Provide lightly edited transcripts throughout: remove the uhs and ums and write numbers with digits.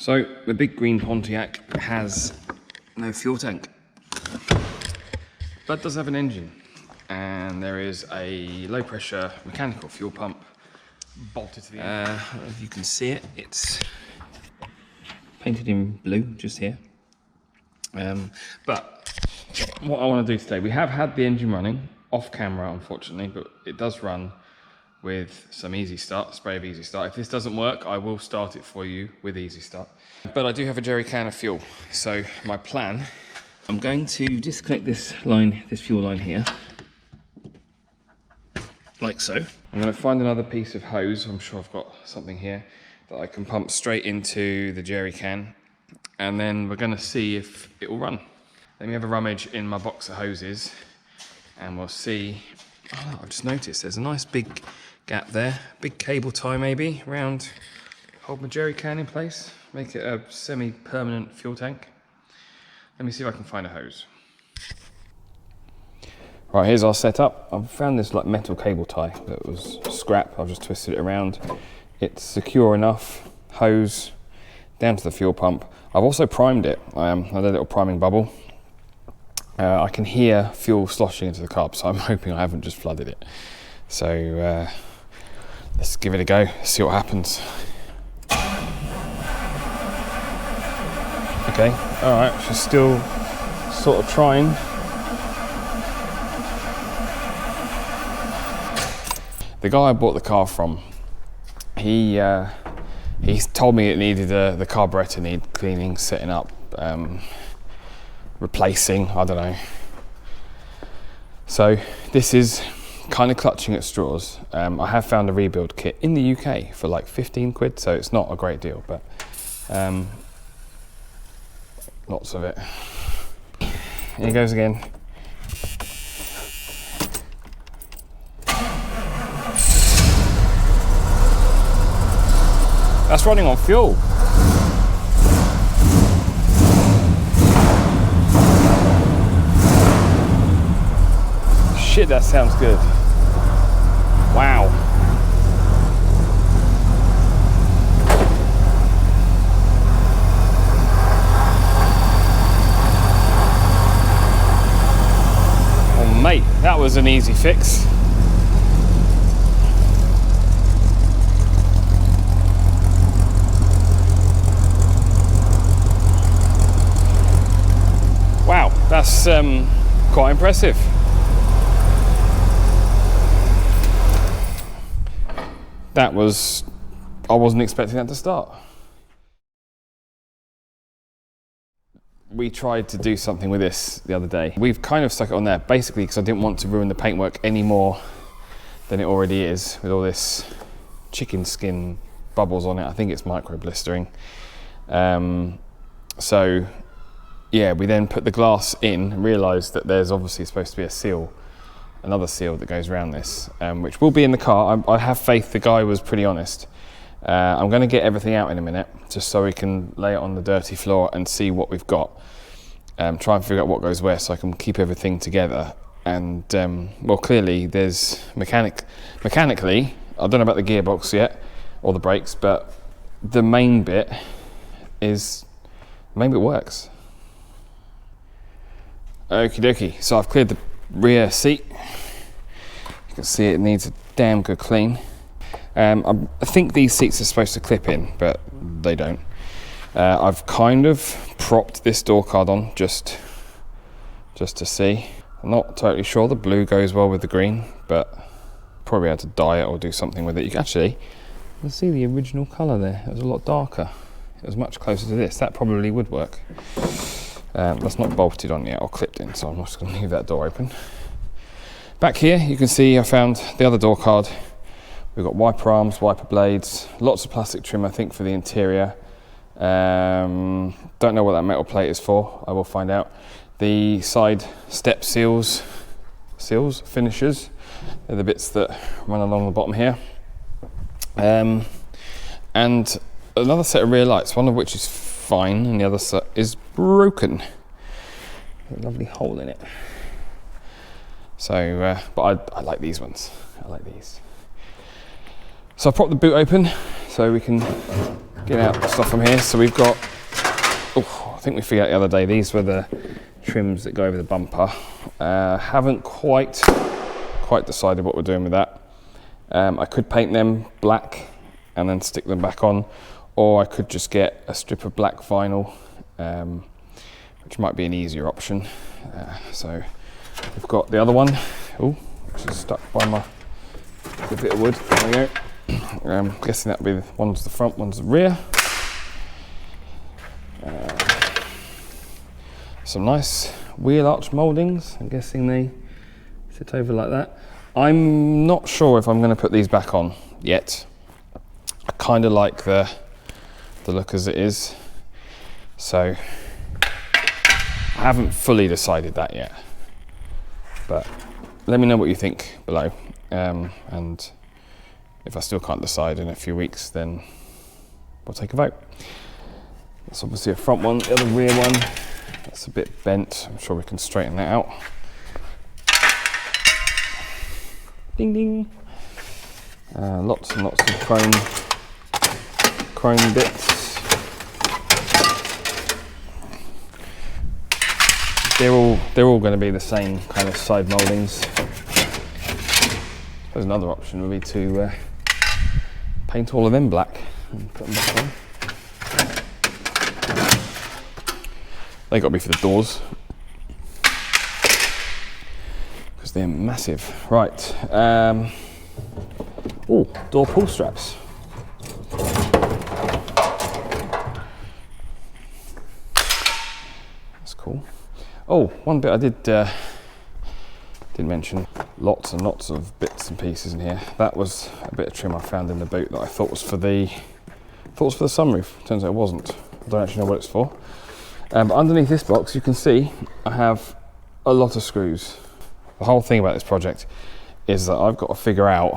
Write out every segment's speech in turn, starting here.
So the big green Pontiac has no fuel tank, but does have an engine, and there is a low pressure mechanical fuel pump bolted to the engine. If you can see it, it's painted in blue just here. But what I want to do today, we have had the engine running off camera unfortunately, but it does run with some easy start, spray of easy start. If this doesn't work, I will start it for you with easy start. But I do have a jerry can of fuel. So my plan, I'm going to disconnect this line, this fuel line here, like so. I'm going to find another piece of hose. I'm sure I've got something here that I can pump straight into the jerry can. And then we're going to see if it will run. Let me have a rummage in my box of hoses and we'll see. Oh, I've just noticed there's a nice big gap there, big cable tie maybe around, hold my jerry can in place, make it a semi-permanent fuel tank. Let me see if I can find a hose. Right, here's our setup. I've found this like metal cable tie that was scrap. I've just twisted it around. It's secure enough. Hose down to the fuel pump. I've also primed it. I had a little priming bubble. I can hear fuel sloshing into the carb, so I'm hoping I haven't just flooded it. So let's give it a go, see what happens. Okay, all right, she's still sort of trying. The guy I bought the car from, he told me it needed the carburetor needed cleaning, setting up, replacing, I don't know. So this is kind of clutching at straws. I have found a rebuild kit in the UK for like 15 quid, so it's not a great deal, but lots of it. Here he goes again. That's running on fuel. Shit, that sounds good. Wow. Oh mate, that was an easy fix. Wow, that's quite impressive. That was, I wasn't expecting that to start. We tried to do something with this the other day. We've kind of stuck it on there, basically because I didn't want to ruin the paintwork any more than it already is with all this chicken skin bubbles on it. I think it's micro blistering. So yeah, we then put the glass in and realised that there's obviously supposed to be a seal, another seal that goes around this, which will be in the car. I have faith the guy was pretty honest. I'm going to get everything out in a minute, just so we can lay it on the dirty floor and see what we've got. Try and figure out what goes where so I can keep everything together. And well, clearly there's mechanically, I don't know about the gearbox yet, or the brakes, but the main bit works. Okie dokie, so I've cleared the rear seat. You can see it needs a damn good clean. I think these seats are supposed to clip in, but they don't. I've kind of propped this door card on just to see. I'm not totally sure the blue goes well with the green, but probably had to dye it or do something with it. You can actually see the original colour there. It was a lot darker. It was much closer to this. That probably would work. That's not bolted on yet or clipped in, so I'm just going to leave that door open. Back here you can see I found the other door card. We've got wiper arms, wiper blades, lots of plastic trim I think for the interior. Don't know what that metal plate is for, I will find out. The side step finishers, they're the bits that run along the bottom here. And another set of rear lights, one of which is fine and the other set is broken. A lovely hole in it. So, but I like these ones. I like these. So I propped the boot open so we can Getting out the stuff from here. So we've got, oh, I think we figured out the other day, these were the trims that go over the bumper. Haven't quite decided what we're doing with that. I could paint them black and then stick them back on, or I could just get a strip of black vinyl, which might be an easier option. So we've got the other one, which is stuck by the bit of wood. There we go. I'm guessing that'll be one's the front, one's the rear. Some nice wheel arch mouldings. I'm guessing they sit over like that. I'm not sure if I'm going to put these back on yet. I kind of like the look as it is, so I haven't fully decided that yet. But let me know what you think below, and if I still can't decide in a few weeks, then we'll take a vote. That's obviously a front one. The other rear one, that's a bit bent. I'm sure we can straighten that out. Ding ding. Lots and lots of chrome bits. They're all going to be the same kind of side mouldings. There's another option would be to paint all of them black and put them back on. They got to be for the doors because they're massive. Right. Oh, door pull straps. That's cool. Oh, one bit I didn't mention. Lots and lots of bits and pieces in here. That was a bit of trim I found in the boot that I thought was for the sunroof. Turns out it wasn't. I don't actually know what it's for. But underneath this box, you can see I have a lot of screws. The whole thing about this project is that I've got to figure out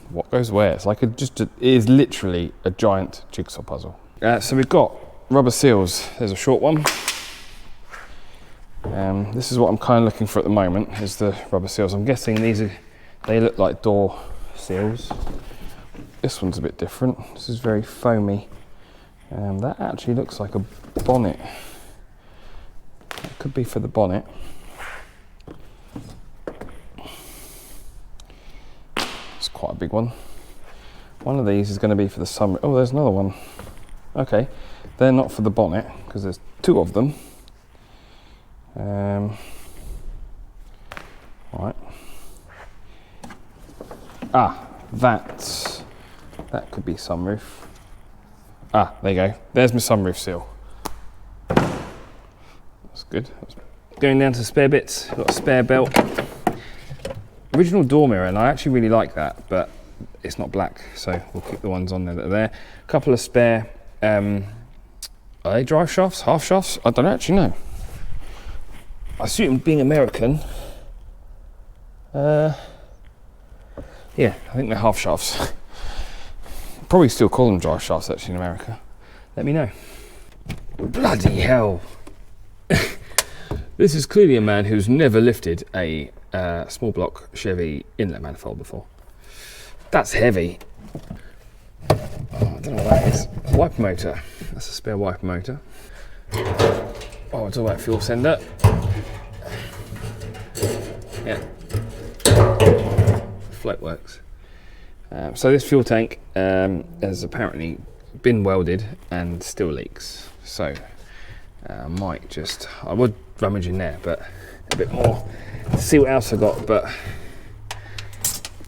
what goes where. It's like it is literally a giant jigsaw puzzle. So we've got rubber seals. There's a short one. This is what I'm kind of looking for at the moment, is the rubber seals. I'm guessing they look like door seals. This one's a bit different. This is very foamy. That actually looks like a bonnet. It could be for the bonnet. It's quite a big one. One of these is going to be for the sunroof. Oh, there's another one. Okay, they're not for the bonnet because there's two of them. Right. That could be sunroof. There you go. There's my sunroof seal. That's good. Going down to spare bits. Got a spare belt. Original door mirror, and I actually really like that, but it's not black, so we'll keep the ones on there that are there. A couple of spare. Are they drive shafts? Half shafts? I don't actually know. I assume being American, yeah, I think they're half shafts. Probably still call them drive shafts actually in America. Let me know. Bloody hell. This is clearly a man who's never lifted a small block Chevy inlet manifold before. That's heavy. Oh, I don't know what that is. Wiper motor. That's a spare wiper motor. Oh, it's all about fuel sender. Yeah, float works. So this fuel tank has apparently been welded and still leaks. So I would rummage in there, but a bit more to see what else I got. But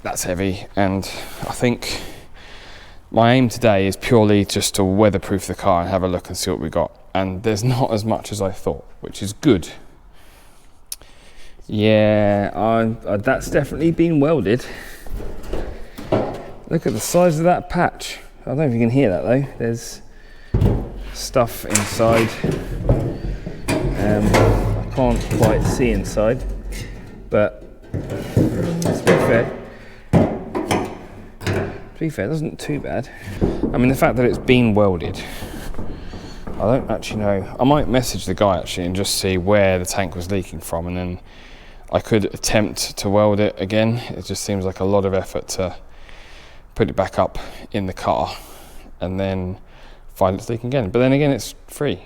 that's heavy, and I think my aim today is purely just to weatherproof the car and have a look and see what we got. And there's not as much as I thought, which is good. Yeah, that's definitely been welded. Look at the size of that patch. I don't know if you can hear that though. There's stuff inside. I can't quite see inside, but to be fair, it doesn't too bad. I mean, the fact that it's been welded, I don't actually know. I might message the guy actually and just see where the tank was leaking from, and then I could attempt to weld it again. It just seems like a lot of effort to put it back up in the car. and then find it's leaking again. But then again, it's free.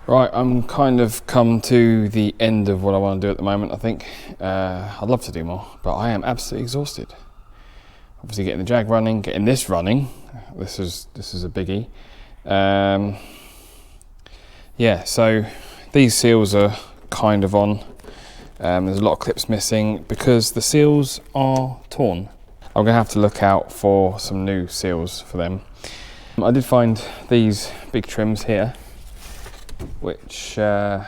Right, I'm kind of come to the end of what I want to do at the moment, I think. I'd love to do more, but I am absolutely exhausted. Obviously getting the Jag running, getting this running, this is a biggie. Yeah, so these seals are kind of on. There's a lot of clips missing because the seals are torn. I'm gonna have to look out for some new seals for them. I did find these big trims here, which I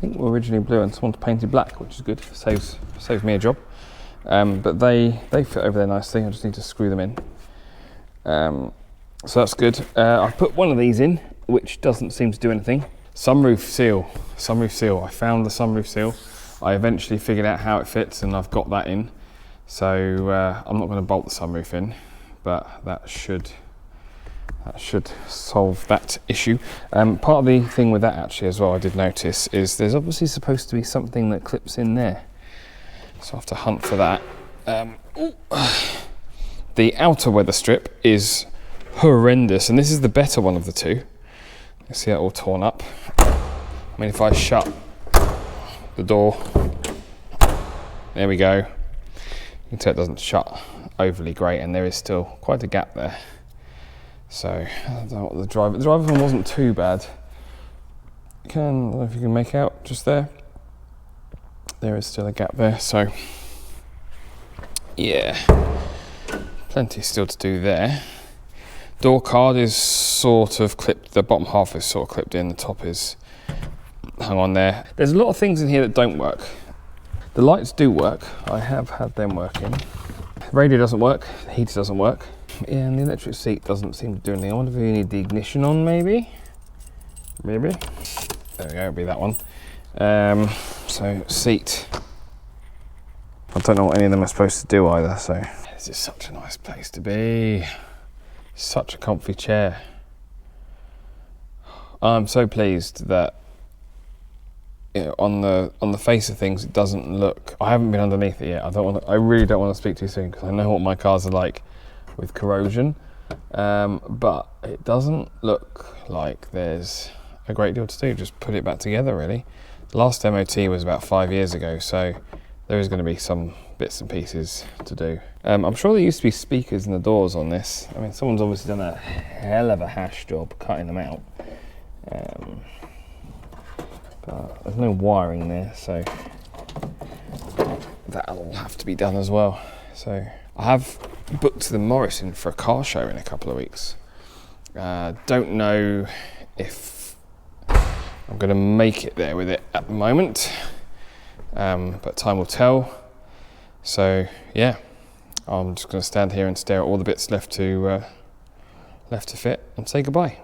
think were originally blue and someone's painted black, which is good, saves me a job. But they fit over there nicely. I just need to screw them in. So that's good. I put one of these in, which doesn't seem to do anything. Sunroof seal. I found the sunroof seal. I eventually figured out how it fits, and I've got that in. So I'm not going to bolt the sunroof in, but that should solve that issue. Part of the thing with that actually as well, I did notice, is there's obviously supposed to be something that clips in there. So I have to hunt for that. The outer weather strip is horrendous, and this is the better one of the two. You see that all torn up. I mean, if I shut the door, there we go. You can tell it doesn't shut overly great, and there is still quite a gap there. So I don't know what the driver one wasn't too bad. I don't know if you can make out just there. There is still a gap there, so yeah, plenty still to do there. Door card is sort of clipped, the bottom half is sort of clipped in, the top is hung on there. There's a lot of things in here that don't work. The lights do work, I have had them working. The radio doesn't work, the heater doesn't work. Yeah, and the electric seat doesn't seem to do anything. I wonder if you need the ignition on, maybe? Maybe? There we go, it'll be that one. So seat, I don't know what any of them are supposed to do either, so. This is such a nice place to be. Such a comfy chair. I'm so pleased that, you know, on the face of things, it doesn't look, I haven't been underneath it yet. I really don't want to speak too soon because I know what my cars are like with corrosion, but it doesn't look like there's a great deal to do. Just put it back together, really. The last MOT was about 5 years ago, so there is going to be some bits and pieces to do. I'm sure there used to be speakers in the doors on this. I mean, someone's obviously done a hell of a hash job cutting them out. But there's no wiring there, so that'll have to be done as well. So I have booked the Morrison for a car show in a couple of weeks. Don't know if I'm going to make it there with it at the moment, but time will tell. So yeah, I'm just going to stand here and stare at all the bits left to fit and say goodbye.